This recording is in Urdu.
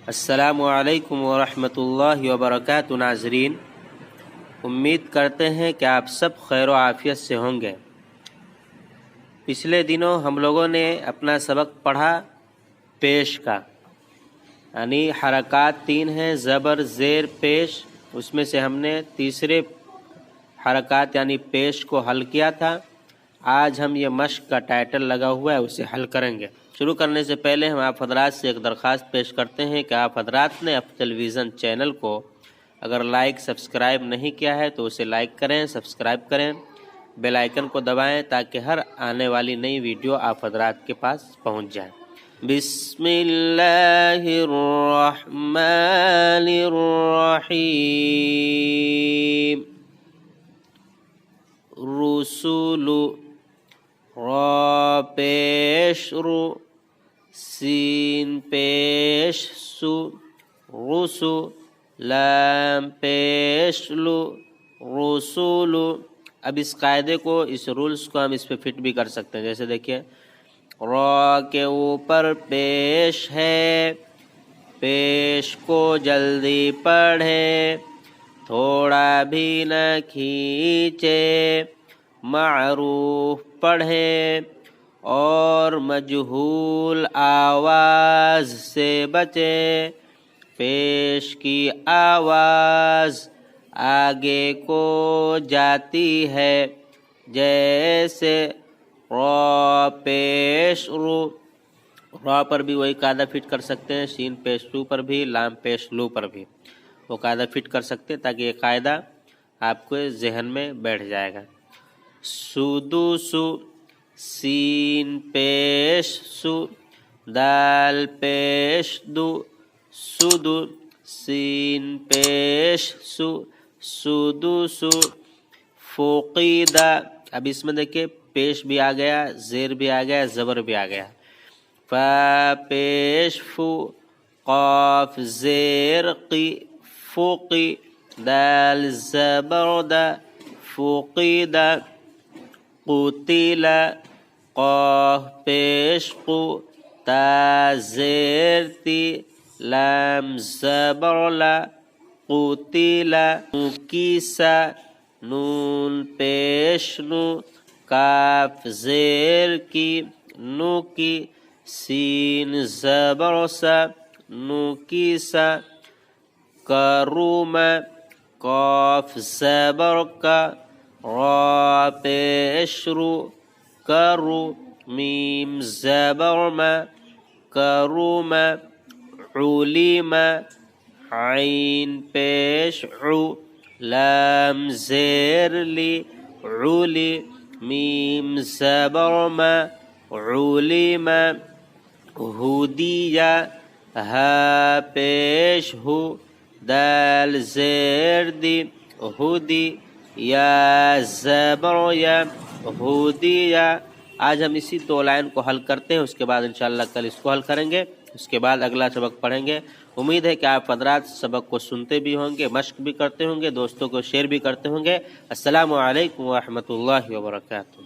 السلام علیکم ورحمۃ اللہ وبرکاتہ۔ ناظرین، امید کرتے ہیں کہ آپ سب خیر و عافیت سے ہوں گے۔ پچھلے دنوں ہم لوگوں نے اپنا سبق پڑھا پیش کا، یعنی حرکات 3 ہیں، زبر، زیر، پیش۔ اس میں سے ہم نے تیسرے حرکات یعنی پیش کو حل کیا تھا۔ آج ہم یہ مشق کا ٹائٹل لگا ہوا ہے، اسے حل کریں گے۔ شروع کرنے سے پہلے ہم آپ حضرات سے ایک درخواست پیش کرتے ہیں کہ آپ حضرات نے افضل ویژن چینل کو اگر لائک سبسکرائب نہیں کیا ہے تو اسے لائک کریں، سبسکرائب کریں، بیل آئیکن کو دبائیں تاکہ ہر آنے والی نئی ویڈیو آپ حضرات کے پاس پہنچ جائے۔ بسم اللہ الرحمن الرحیم۔ رسول، را پیش رو، سین پیش سو، رسو، لام پیش لو، رسول۔ اب اس قاعدے کو، اس رولز کو ہم اس پہ فٹ بھی کر سکتے ہیں۔ جیسے دیکھیے، را کے اوپر پیش ہے، پیش کو جلدی پڑھے، تھوڑا بھی نہ کھینچے، معروف پڑھے، اور مجہول آواز سے بچے۔ پیش کی آواز آگے کو جاتی ہے، جیسے را پیش رو۔ را پر بھی وہی قاعدہ فٹ کر سکتے ہیں، سین پیش رو پر بھی، لام پیش لو پر بھی وہ قاعدہ فٹ کر سکتے ہیں تاکہ یہ قاعدہ آپ کو ذہن میں بیٹھ جائے گا۔ سودو سو، سین پیش سو، دال پیش دو، سودو، سین پیش سو، سودو سو۔ فوقیدہ، اب اس میں دیکھیں پیش بھی آ گیا، زیر بھی آ گیا، زبر بھی آ گیا۔ فا پیش فو، قاف زیر قی، فوقی، دال زبر دا، فوقیدہ۔ قتل، قاف پیش قو، تا زیر تی، لام زبر لا، قتل۔ کیسا، نون پیش نو، کاف زیر کی، نو کی، سین زبر سا، نو کیسا۔ کروم، قاف زبر کا، را پیش رو، کرو، میم زبر ما، کروم۔ علیم، عین پیش عو، لام زیر لی، علی، میم زبر ما، علیم۔ ہدیہ، ہا پیش ہو، دال زیر دی، ہدی، یا زبر یا، ہدیہ۔ آج ہم اسی 2 لائن کو حل کرتے ہیں، اس کے بعد انشاءاللہ کل اس کو حل کریں گے، اس کے بعد اگلا سبق پڑھیں گے۔ امید ہے کہ آپ حضرات سبق کو سنتے بھی ہوں گے، مشق بھی کرتے ہوں گے، دوستوں کو شیئر بھی کرتے ہوں گے۔ السلام علیکم ورحمۃ اللہ وبرکاتہ۔